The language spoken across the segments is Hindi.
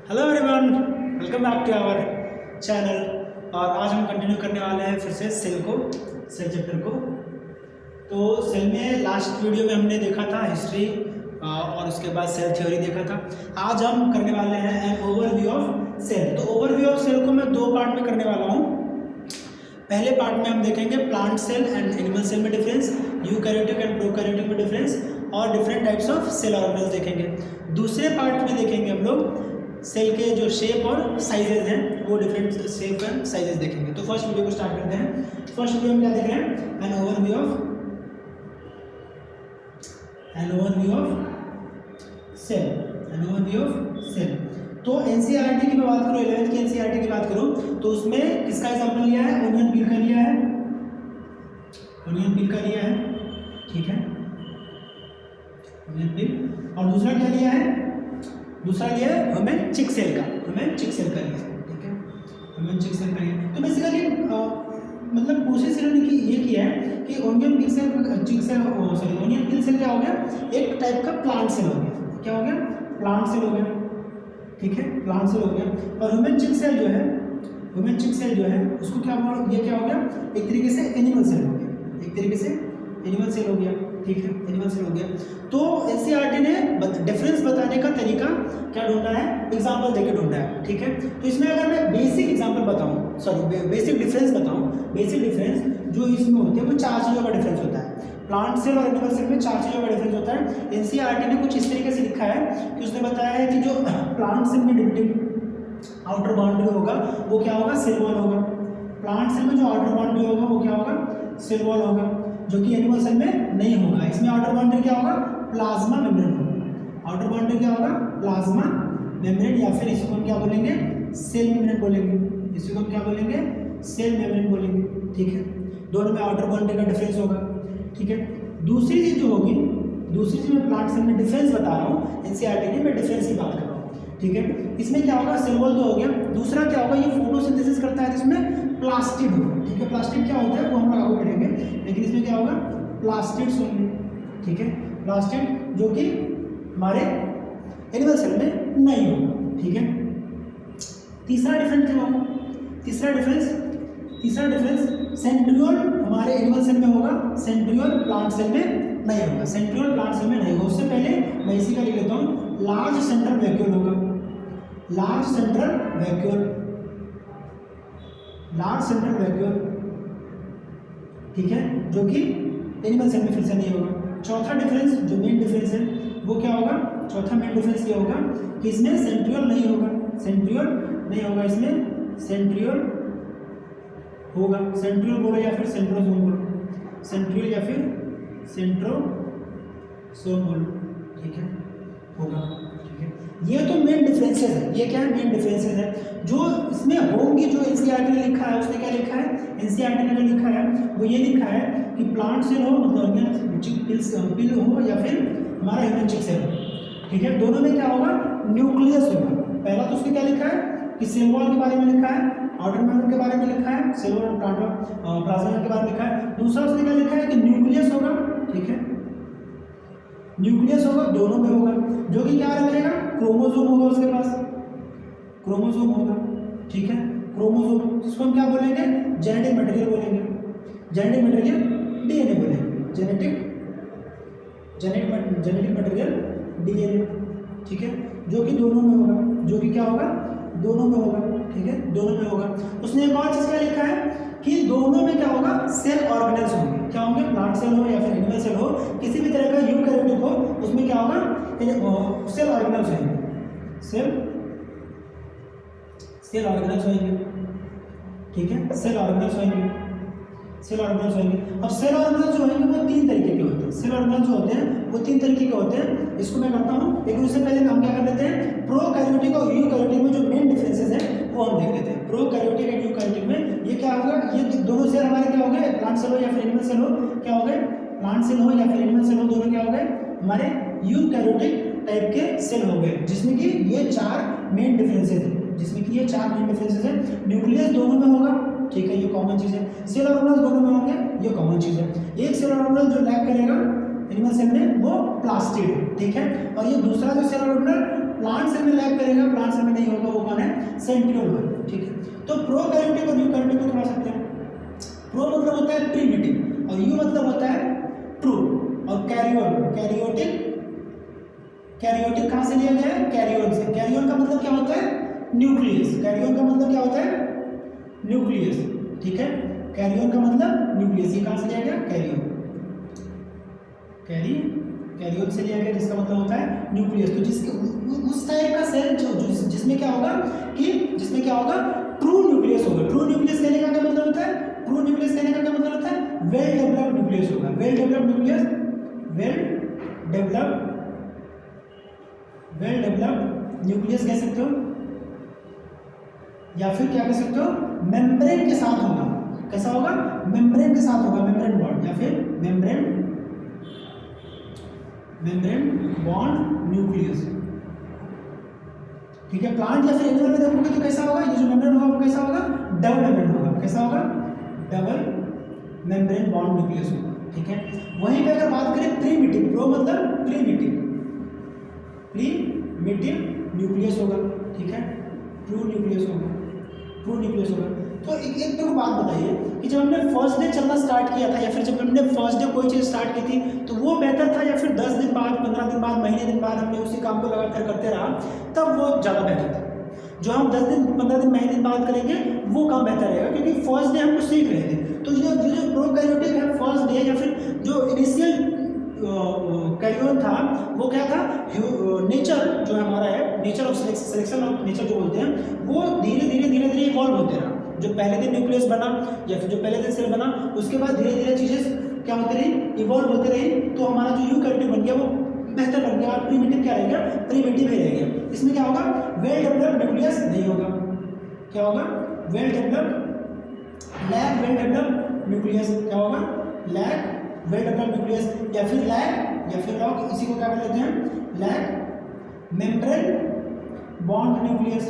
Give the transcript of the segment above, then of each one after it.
Hello everyone, welcome back to our channel. और आज हम कंटिन्यू करने वाले हैं फिर से सेल चैप्टर को। तो सेल में लास्ट वीडियो में हमने देखा था हिस्ट्री और उसके बाद सेल थ्योरी देखा था। आज हम करने वाले हैं एन ओवरव्यू ऑफ सेल। तो ओवरव्यू ऑफ सेल को मैं दो पार्ट में करने वाला हूँ। पहले पार्ट में हम देखेंगे plant cell and animal cell में डिफरेंस, यूकैरियोटिक एंड प्रोकैरियोटिक में डिफरेंस और different types of cell organelles देखेंगे। दूसरे पार्ट में देखेंगे हम लोग सेल के जो शेप और साइजेज हैं, वो डिफरेंट शेप एंड साइजेज देखेंगे। तो फर्स्ट वीडियो को स्टार्ट करते हैं। फर्स्ट वीडियो में क्या देख रहे हैं? An overview of cell. तो एनसीईआरटी की मैं बात करूँ, 11th की एनसीईआरटी की बात करूँ तो उसमें किसका एग्जाम्पल लिया है? ओनियन पील का लिया है, ठीक है, ओनियन पील। और दूसरा क्या लिया है? दूसरा लिया है ह्यूमन चिक सेल का लिया है, ठीक है, ह्यूमन चिक सेल का लिया है। तो बेसिकली मतलब कोशिश इन्होंने ये किया है कि ओनियन पील सेल ओनियन पील सेल क्या हो गया? एक टाइप का प्लांट सेल हो गया। क्या हो गया? प्लांट सेल हो गया, ठीक है, प्लांट सेल हो गया। और ह्यूमन चिक सेल जो है उसको क्या हो गया? एक तरीके से एनिमल सेल हो गया, ठीक है, एनिमल सेल हो गया। तो एनसीईआरटी ने डिफरेंस बताने का तरीका क्या ढूंढा है? एग्जांपल देके ढूंढा है, ठीक है। तो इसमें अगर मैं बेसिक एग्जांपल बताऊं, बेसिक डिफरेंस जो इसमें होते हैं वो चार चीज़ों का डिफरेंस होता है। प्लांट सेल और एनिमल सेल में चार चीज़ों का डिफरेंस होता है। एनसीईआरटी ने कुछ इस तरीके से लिखा है कि उसने बताया है कि जो प्लांट सेल में डिविडिंग आउटर बाउंड्री होगा वो क्या होगा? सेल वॉल होगा। प्लांट सेल में जो आउटर बाउंड्री होगा वो क्या होगा? सेल वॉल होगा, जो कि एनिमल सेल में नहीं होगा। इसमें आउटर बाउंड्री क्या होगा? प्लाज्मा मेम्ब्रेन होगा। आउटर बाउंड्री क्या होगा? प्लाज्मा मेम्ब्रेन, या फिर इसको हम क्या बोलेंगे? सेल मेम्ब्रेन बोलेंगे। इसको हम क्या बोलेंगे? सेल मेम्ब्रेन बोलेंगे, ठीक है। दोनों में आउटर बाउंड्री का डिफरेंस होगा, ठीक है। दूसरी चीज मैं प्लांट सेल में डिफरेंस बता रहा हूँ, एनसीईआरटी ने मैं डिफरेंस की बात कर रहा हूँ, ठीक है। इसमें क्या होगा? सेल वॉल तो हो गया। दूसरा क्या होगा? ये फोटोसिंथेसिस करता है, जिसमें प्लास्टिड होगा, ठीक है। प्लास्टिड क्या होता है वो हम लोग आगे पढ़ेंगे, लेकिन इसमें क्या होगा? प्लास्टिड्स होंगे, ठीक है, प्लास्टिड, जो कि हमारे एनिमल सेल में नहीं होगा, ठीक है। तीसरा डिफरेंस क्या होगा? तीसरा डिफरेंस सेंट्रियोल हमारे एनिमल सेल में होगा, सेंट्रियोल प्लांट सेल में नहीं होगा। सेंट्रियोल प्लांट सेल में नहीं होगा। उससे पहले मैं इसी का लिख लेता हूँ, लार्ज सेंट्रल वैक्यूल होगा, लार्ज सेंट्रल वैक्यूल, ठीक है, जो कि एनिमल सेल में फिर से नहीं होगा। चौथा डिफरेंस, जो मेन डिफरेंस है वो क्या होगा? चौथा मेन डिफरेंस ये होगा कि इसमें सेंट्रियोल नहीं होगा, इसमें सेंट्रियोल होगा। सेंट्रियोल बोलो या फिर सेंट्रोसोम बोलो, सेंट्रियोल या फिर सेंट्रोसोम बोलो, ठीक है, होगा, ठीक है। ये तो मेन डिफरेंसेस है। ये क्या है? मेन डिफरेंसेस है जो इसमें होंगी। जो एनसीईआरटी ने लिखा है, उसने क्या लिखा है? एनसीईआरटी ने जो लिखा है वो ये लिखा है कि प्लांट सेल हो, मतलब पिल हो, या फिर हमारा ह्यूमन चिक सेल हो, ठीक है। दोनों में क्या होगा? न्यूक्लियस होगा। पहला तो उसने क्या लिखा है कि सेल वॉल के बारे में लिखा है, आउटर मेम्ब्रेन के बारे में लिखा है, सेल वॉल और प्लाज्मा के बारे में लिखा है। दूसरा उसने क्या लिखा है कि न्यूक्लियस होगा, ठीक है, न्यूक्लियस होगा, दोनों में होगा, जो कि क्या रखेगा? क्रोमोसोम होगा, उसके पास क्रोमोसोम होगा, ठीक है, क्रोमोसोम, जिसको हम क्या बोलेंगे? जेनेटिक मटेरियल बोलेंगे, जेनेटिक मटेरियल डीएनए बोलेंगे, जेनेटिक मटेरियल डीएनए, ठीक है, जो कि दोनों में होगा, जो कि क्या होगा? दोनों में होगा, ठीक है, दोनों में होगा। उसने एक और चीज क्या लिखा है कि दोनों में क्या होगा? सेल ऑर्गेनेल्स होंगे। क्या होंगे? प्लांट सेल हो या फिर एनिमल सेल हो, किसी भी तरह का यूकैरियोटिक हो, उसमें क्या होगा? सेल ऑर्गेनेल्स होंगे, सेल ऑर्गेनेल्स होंगे, ठीक है, सेल ऑर्गेनेल्स होंगे। अब सेल ऑर्गेनेल्स जो होंगे वो तीन तरीके के होते हैं। सेल ऑर्गेनेल्स जो होते हैं वो तीन तरीके के होते हैं। इसको मैं करता हूँ, लेकिन उससे पहले हम क्या कर लेते हैं? प्रोकैरियोटिक और यूकैरियोटिक में जो मेन डिफरेंसेस हैं वो हम देख लेते हैं। प्रोकैरियोटिक एंड यूकैरियोटिक में ये क्या होगा? ये दोनों सेल हमारे क्या हो गए? प्लांट सेल हो या फिर एनिमल सेल हो, क्या हो गए? प्लांट सेल हो या फिर एनिमल सेल हो, दोनों क्या हो गए? हमारे यूकैरियोटिक टाइप के सेल हो गए, जिसमें कि ये चार मेन डिफरेंसेस हैं। न्यूक्लियस दोनों में होगा, ठीक है, ये कॉमन चीज है। सेल ऑर्गेनेल्स दोनों में होंगे, ये कॉमन चीज है। एक सेल ऑर्गेनेल जो लैक करेगा एनिमल सेल में वो प्लास्टिड है, ठीक है, और ये दूसरा जो सेल ऑर्गेनेल प्लांट सेल में लैग करेगा, प्लांट सेल में नहीं होगा, वो कौन है, सेंट्रियोल होगा, ठीक है। तो प्रोकैरियोटिक और यूकैरियोटिक को थोड़ा सकते हैं। प्रो मतलब होता है प्रीमिटिव और यू मतलब होता है ट्रू, और कैरियोटिक कहाँ से लिया गया है, कैरियोन से। कैरियोन का मतलब क्या होता है, न्यूक्लियस। कैरियोन का मतलब क्या होता है, न्यूक्लियस, ठीक है। कैरियोन का मतलब न्यूक्लियस, ये कहाँ से लिया गया, कैरियोन से लिया गया, जिसका मतलब होता है न्यूक्लियस। तो जिसके उस टाइप का सेल जिसमें क्या होगा ट्रू न्यूक्लियस होगा। ट्रू न्यूक्लियस कहने का क्या मतलब होता है, ट्रू न्यूक्लियस कहने का क्या मतलब होता है, वेल डेवलप्ड न्यूक्लियस होगा। वेल डेवलप्ड न्यूक्लियस कह सकते हो, या फिर क्या कह सकते हो, मेम्ब्रेन के साथ होगा। कैसा होगा, मेम्ब्रेन के साथ होगा, मेम्ब्रेन बॉन्ड, या फिर मेम्ब्रेन बॉन्ड न्यूक्लियस, ठीक है। प्लांट या फिर एनिमल में देखोगे तो कैसा होगा, ये जो मेम्ब्रेन होगा वो कैसा होगा, डबल मेम्ब्रेन होगा। कैसा होगा, डबल मेम्ब्रेन बॉन्ड न्यूक्लियस होगा, ठीक है। वहीं पे अगर बात करें प्रीमिटिव, प्रो मतलब प्रीमिटिव न्यूक्लियस होगा, ठीक है। ट्रू न्यूक्लियस होगा। तो एक मेरे को बात बताइए कि जब हमने फर्स्ट डे चलना स्टार्ट किया था, या फिर जब हमने फर्स्ट डे कोई चीज़ स्टार्ट की थी, तो वो बेहतर था, या फिर 10 दिन बाद, 15 दिन बाद, महीने दिन बाद हमने उसी काम को लगातार करते रहा, तब वो ज़्यादा बेहतर था। जो हम 10 दिन, 15 दिन, महीने दिन बाद करेंगे वो काम बेहतर रहेगा, क्योंकि फर्स्ट डे हम कुछ सीख रहे थे। तो जो प्रोकैरियोटिक है, फर्स्ट डे या फिर जो इनिशियल कैरियोन था, वो क्या था, नेचर जो हमारा है, nature of selection of nature जो बोलते हैं, वो धीरे धीरे इवॉल्व होते रहा। जो पहले दिन न्यूक्लियस बना या फिर जो पहले दिन सेल बना, उसके बाद धीरे धीरे चीज़ें क्या होती रही, इवॉल्व होती रही। तो हमारा जो यूकैरियोटिक बन गया वो बेहतर बन गया, और प्रीमिटिव क्या रहेगा, प्रीमिटिव ही रहेगा। इसमें क्या होगा, वेल डेवलप्ड न्यूक्लियस नहीं होगा। क्या होगा, वेल डेवलप्ड न्यूक्लियस, क्या होगा, लैग वेल डेवलप्ड न्यूक्लियस, या फिर लॉग, इसी को क्या कर लेते हैं, लैग मेम्ब्रेन बॉन्ड न्यूक्लियस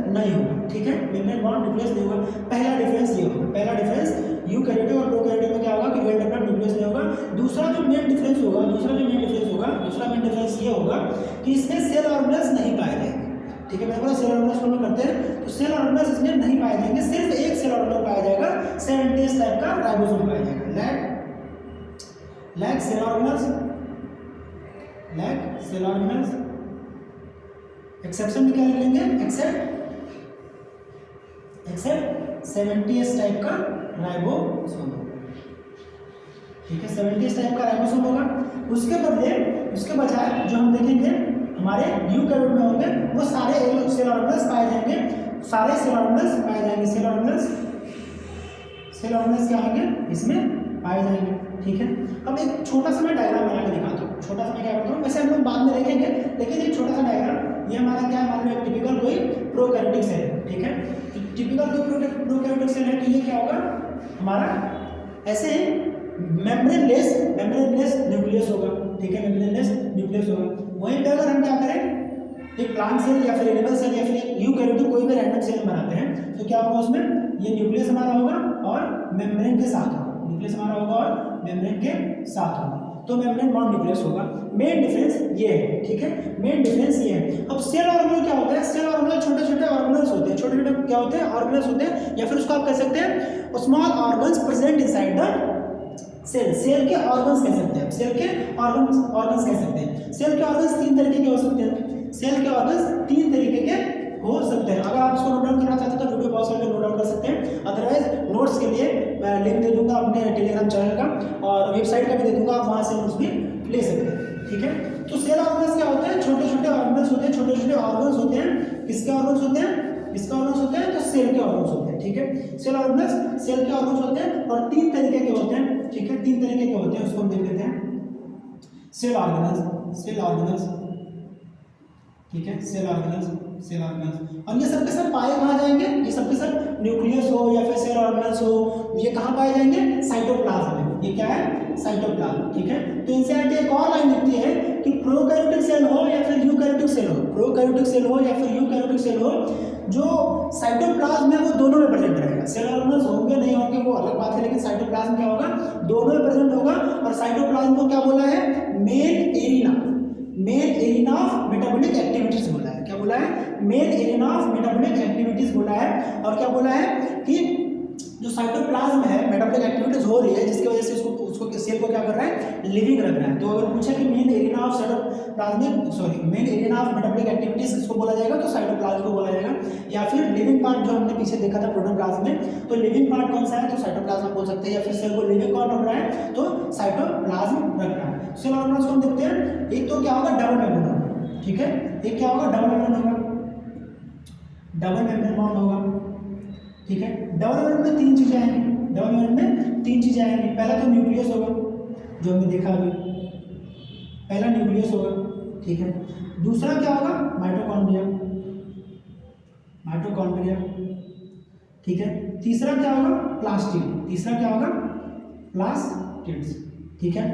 नहीं होगा, ठीक है। मेम्ब्रेन बॉन्ड न्यूक्लियस नहीं होगा। पहला डिफरेंस ये होगा, पहला डिफरेंस यूकैरियोटिक और प्रोकैरियोटिक में क्या होगा कि वेल डेवलप्ड न्यूक्लियस नहीं होगा। दूसरा मेन डिफरेंस ये होगा कि इसमें सेल ऑर्गेनल्स नहीं पाए जाएंगे, ठीक है। मैंने सेल ऑर्गेनल्स हम लोग करते हैं, तो सेल ऑर्गेनल्स इसमें नहीं पाए जाएंगे, सिर्फ एक सेल ऑर्गेनल पाया जाएगा, 70s टाइप का राइबोसोम पाया जाएगा। लैग सेल ऑर्गेनल्स, एक्सेप्शन में क्या लिख लेंगे, एक्सेप्ट 70s टाइप का राइबोसोम, ठीक है। 70s टाइप का राइबोसोम होगा। उसके बजाय जो हम देखेंगे हमारे यूकैरियोट में होंगे, वो सारे सेल ऑर्गेनल्स पाए जाएंगे, सेल ऑर्गेनल्स क्या होंगे, इसमें पाए जाएंगे, ठीक है। अब एक छोटा सा मैं डायग्राम बना के दिखाता हूँ। छोटा सा मैं क्या करता हूँ, वैसे हम लोग बाद में देखेंगे, लेकिन एक छोटा सा डायग्राम, ये हमारा क्या है, मान लो एक टिपिकल कोई प्रोकैरियोटिक सेल है, ठीक है। तो टिपिकल कोई प्रोकैरियोटिक सेल है, तो ये क्या होगा हमारा, ऐसे मेम्ब्रेनलेस न्यूक्लियस होगा, ठीक है, मेम्ब्रेनलेस न्यूक्लियस होगा। वहीं पे अगर हम क्या करें, एक प्लांट सेल या फिर एनिमल सेल या फिर यूकैरियोटिक कोई भी रैंडम सेल बनाते हैं, तो क्या होगा उसमें, ये न्यूक्लियस हमारा होगा और मेम्ब्रेन के साथ होगा, तो मेम्ब्रेन बॉन्ड न्यूक्लियस होगा। मेन डिफरेंस ये है, ठीक है, मेन डिफरेंस ये है। अब सेल ऑर्गेनल क्या होता है, सेल ऑर्गेनल छोटे छोटे ऑर्गेनल्स होते हैं, छोटे छोटे क्या होते हैं, ऑर्गेनल्स होते हैं, या फिर उसको आप कह सकते हैं small organs present inside the cell के ऑर्गन्स कह सकते हैं, सेल के ऑर्गन्स कह सकते हैं। सेल के ऑर्गन्स 3 तरीके के हो सकते हैं, सेल के ऑर्गन्स 3 तरीके के हो सकते हैं। अगर आप इसको नोट डाउन करना चाहते हैं तो वीडियो पॉज करके नोट डाउन कर सकते हैं, अदरवाइज नोट्स के लिए मैं लिंक दे दूंगा अपने टेलीग्राम चैनल का, और वेबसाइट का भी दे दूंगा, आप वहाँ से नोट्स भी ले सकते हैं, ठीक है। तो सेल ऑर्गन्स क्या होते हैं, छोटे छोटे ऑर्गन्स होते हैं, छोटे छोटे ऑर्गन्स होते हैं। किसके ऑर्गन्स होते हैं, इसके ऑर्गन्स होते हैं, तो सेल के ऑर्गन्स होते हैं, ठीक है। सेल के ऑर्गन्स होते हैं, और 3 तरीके के होते हैं, ठीक है, 3 तरीके के होते हैं, उसको हम देख लेते हैं। सेल ऑर्गन्स, ठीक है, सेल ऑर्गन्स, और ये सब के सब पाए कहाँ जाएंगे, ये सब के सब न्यूक्लियस हो या फिर सेल ऑर्गन्स हो, ये कहाँ पाए जाएंगे, साइटोप्लाज्म में। ये क्या है, साइटोप्लाज्म, ठीक है। तो एनसीईआरटी एक और लाइन लिखती है कि प्रोकैरियोटिक सेल हो या फिर यूकैरियोटिक सेल हो, जो साइटोप्लाज्म है वो दोनों में प्रेजेंट रहेगा। सेल ऑर्गन्स होंगे नहीं होंगे वो अलग बात है, लेकिन साइटोप्लाज्म क्या होगा, दोनों में प्रेजेंट होगा। और साइटोप्लाज्म को क्या बोला है, main arena of main area of metabolic activities बोला है। और क्या बोला है कि जो साइटोप्लाज्म है मेटाबॉलिक एक्टिविटीज हो रही है जिसकी वजह से उसको सेल को क्या कर रहा है, लिविंग रख रहा है। तो अगर पूछा कि main area of main area of metabolic activities किसको बोला जाएगा, तो साइटोप्लाज्म को बोला जाएगा। या फिर लिविंग पार्ट जो हमने पीछे देखा था प्रोटोप्लाज्म में, तो लिविंग पार्ट कौन सा है, तो साइटोप्लाज्म बोल सकते हैं। या फिर सेल को लिविंग कौन रख रहा है, तो साइटोप्लाज्म रख रहा है। सेल ऑर्गेनल्स को हम देखते हैं, एक तो क्या होगा, डबल मेम्ब्रेन होगा, ठीक है, एक क्या होगा, डबल मेम्ब्रेन होगा, डबल मेम्ब्रेन बाउंड होगा, ठीक है। डबल मेम्ब्रेन में तीन चीजें आएंगी, डबल मेम्ब्रेन में तीन चीजें आएंगी। पहला तो न्यूक्लियस होगा जो हमने देखा अभी, पहला न्यूक्लियस होगा, ठीक है। दूसरा क्या होगा, माइटोकॉन्ड्रिया, माइटोकॉन्ड्रिया, ठीक है। तीसरा क्या होगा, प्लास्टिड, तीसरा क्या होगा, प्लास्टिड्स, ठीक है,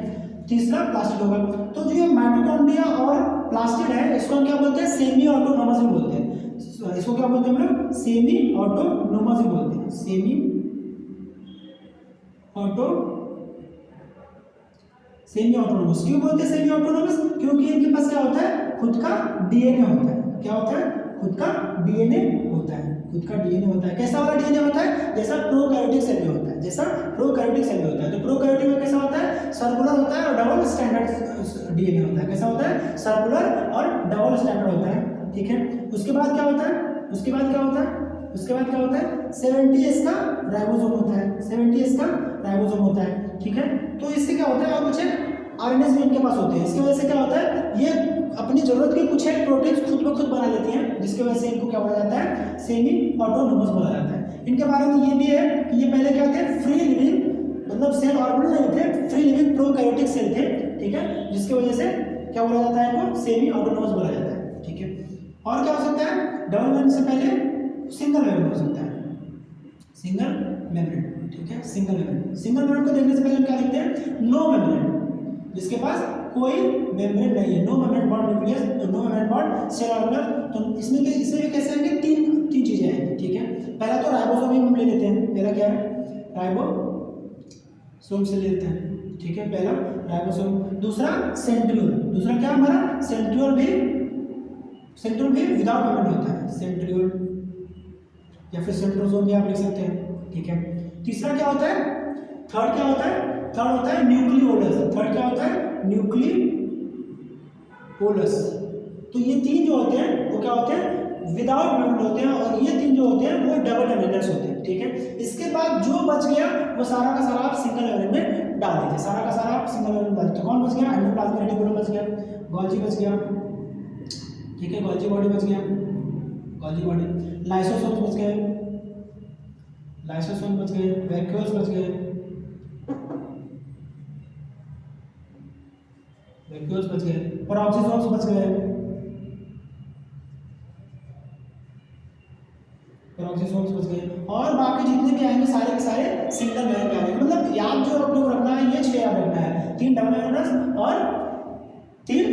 तीसरा प्लास्टिड होगा। तो जो ये माइटोकॉन्ड्रिया और प्लास्टिड है इसको हम क्या बोलते हैं, सेमी ऑटोनोमस भी बोलते हैं। इसको क्या बोलते हैं हम लोग, सेमी ऑटोनोमस भी बोलते हैं, सेमी ऑटोनोमस। क्यों बोलते हैं सेमी ऑटोनोमस, क्योंकि इनके पास क्या होता है, खुद का डीएनए होता है। क्या होता है, खुद का डीएनए होता है, खुद का डीएनए होता है। कैसा वाला डीएनए होता है, जैसा प्रोकैरियोटिक सेल में होता है, जैसा प्रोकैरियोटिक सेल में होता है। तो प्रोकैरियोटिक में कैसा होता है, सर्कुलर होता है और डबल स्टैंडर्ड डीएनए होता है। कैसा होता है, सर्कुलर और डबल स्टैंडर्ड होता है, ठीक है। उसके बाद क्या होता है, उसके बाद क्या होता है, उसके बाद क्या होता है, 70S का राइबोसोम होता है, 70S का राइबोसोम होता है, ठीक है। तो इससे क्या होता है, और कुछ आरएनएस भी इनके पास होते हैं। इसकी वजह से क्या होता है, ये अपनी जरूरत के कुछ एक प्रोटीन्स खुद ब खुद बना लेती हैं, जिसकी वजह से इनको क्या बोला जाता है, सेमी ऑटोनोमस बोला जाता है। इनके बारे में ये भी है कि ये पहले क्या थे, फ्री लिविंग, मतलब सेल ऑर्गेनल नहीं थे, फ्री लिविंग प्रोकैरियोटिक सेल थे, ठीक है, जिसकी वजह से क्या बोला जाता है, इनको सेमी ऑटोनोमस बोला जाता है, ठीक है। और क्या हो सकता है, डबल मेम्ब्रेन से पहले सिंगल मेम्ब्रेन हो सकता है, सिंगल मेम्ब्रेन, ठीक है, सिंगल मेम्ब्रेन। सिंगल मेम्ब्रेन को देखने से पहले हम क्या लिखते हैं, नो मेम्ब्रेन, जिसके पास कोई मेम्ब्रेन नहीं है, नो मेम्ब्रेन बॉन्ड न्यूक्लियस, तो no membrane bound cell organelle. तो इसमें भी कैसे आएंगे, तीन चीजें आएंगी, ठीक है। पहला तो राइबोसोम ही हम ले लेते हैं, पहला क्या है, राइबोसोम से ले लेते हैं, ठीक है, पहला राइबोसोम। दूसरा सेंट्रियोल, दूसरा क्या हमारा, सेंट्रियोल भी विदाउट मेम्ब्रेन होता है, सेंट्रियोल या फिर सेंट्रोसोम भी आप लिख सकते हैं, ठीक है। तीसरा क्या होता है, थर्ड क्या होता है, थर्ड होता है न्यूक्लियोलस, थर्ड क्या होता है, न्यूक्लियोलस। तो ये तीन जो होते हैं वो क्या होते हैं, विदाउट मेम्ब्रेन होते हैं, और ये तीन जो होते हैं वो डबल मेम्ब्रेनस होते हैं, ठीक है। इसके बाद जो बच गया वो सारा का सारा आप सिंगल मेम्ब्रेन में डाल दीजिए, सारा का सारा आप सिंगल मेम्ब्रेन में डाल दीजिए। तो कौन बच गया, एंडोप्लाज्मिक रेटिकुलम बच गया, गोल्जी बच गया, ठीक है, गोल्जी बॉडी बच गया, गोल्जी बॉडी, लाइसोसोम बच गए, लाइसोसोम बच गए, वैक्यूल्स बच गए, वैक्यूल्स बच गए, पेरोक्सिसोम्स बच गए, पेरोक्सिसोम्स बच गए, और बाकी जितने भी आएंगे सारे के सारे सिंगल मेम्ब्रेन में आएंगे। मतलब याद जो अपने को रखना है, ये 6 याद रखना है, 3 डबल मेम्ब्रेन और 3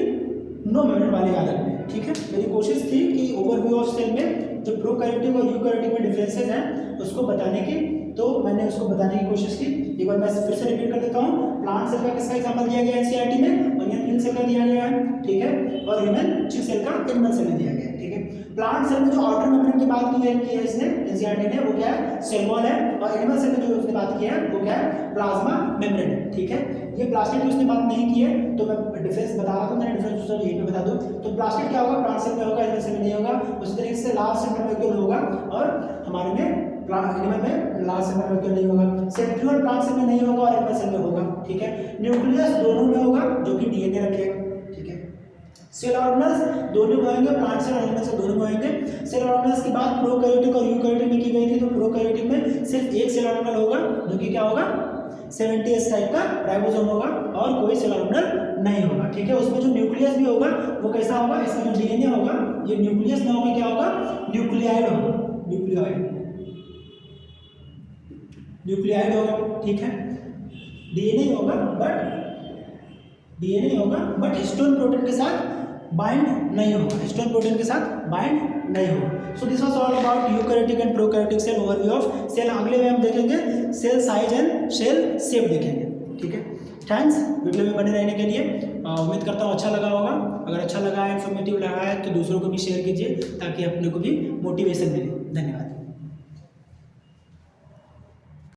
नो मेम्ब्रेन वाले याद रखने हैं, ठीक है। मेरी कोशिश थी कि ओवरव्यू ऑफ सेल में जो प्रोकैरियोटिक और यूकैरियोटिक में डिफरेंसेस हैं उसको बताने की, तो मैंने उसको बताने की कोशिश की। एक बार मैं फिर से रिपीट कर देता हूँ, प्लांट सेल का किसका एग्जांपल दिया गया है एनसीईआरटी में, और यहाँ प्लांट सेल का दिया गया है, ठीक है, और ह्यूमन चिक सेल का एनिमल सेल में दिया गया है, ठीक है। प्लांट सेल में जो आउटर मेम्ब्रेन की बात की है इसने एनसीईआरटी ने, वो क्या है, सेल वॉल है, और एनिमल सेल में जो उसने बात की है वो क्या है, प्लाज्मा मेम्ब्रेन है, ठीक है। ये प्लास्टिड की उसने बात नहीं की है, तो मैं डिफरेंस बता रहा था, मैंने डिफरेंस यहीं पे बता दूं। तो प्लास्टिड क्या होगा, प्लांट सेल में होगा, एनिमल सेल में नहीं होगा। उसी तरीके से लार्ज सेंट्रल वैक्यूल होगा, और हमारे में एनिमल में लार्ज सेंट्रल वैक्यूल नहीं होगा। सेंट्रियोल प्लांट सेल में नहीं होगा और एनिमल सेल में होगा, ठीक है। न्यूक्लियस दोनों में होगा, जो कि डीएनए रखेगा, ठीक है। सेल ऑर्गेनल्स दोनों में होंगे, प्लांट सेल और एनिमल सेल दोनों में होंगे। सेल ऑर्गेनल्स की बात प्रोकैरियोटिक और यूकैरियोटिक में की गई थी, तो प्रोकैरियोटिक में सिर्फ एक सेल ऑर्गेनल होगा, जो कि क्या होगा, 70S टाइप का राइबोसोम होगा, और कोई सेल ऑर्गेनल नहीं होगा, ठीक है। उसमें जो न्यूक्लियस भी होगा वो कैसा होगा, इसका जो डीएनए होगा, ये न्यूक्लियस ना होगा, क्या होगा, न्यूक्लियाइड होगा, न्यूक्लियाइड होगा, ठीक है। डीएनए होगा बट हिस्टोन प्रोटीन के साथ बाइंड नहीं होगा, हिस्टोन प्रोटीन के साथ बाइंड नहीं होगा। So this was all about eukaryotic and prokaryotic cell, overview of cell. अगले में हम देखेंगे cell size and cell shape देखेंगे, ठीक है। थैंक्स वीडियो में बने रहने के लिए। उम्मीद करता हूँ अच्छा लगा होगा। अगर अच्छा लगा है, इन्फॉर्मेटिव लगा है तो दूसरों को भी शेयर कीजिए ताकि अपने को भी मोटिवेशन मिले। धन्यवाद।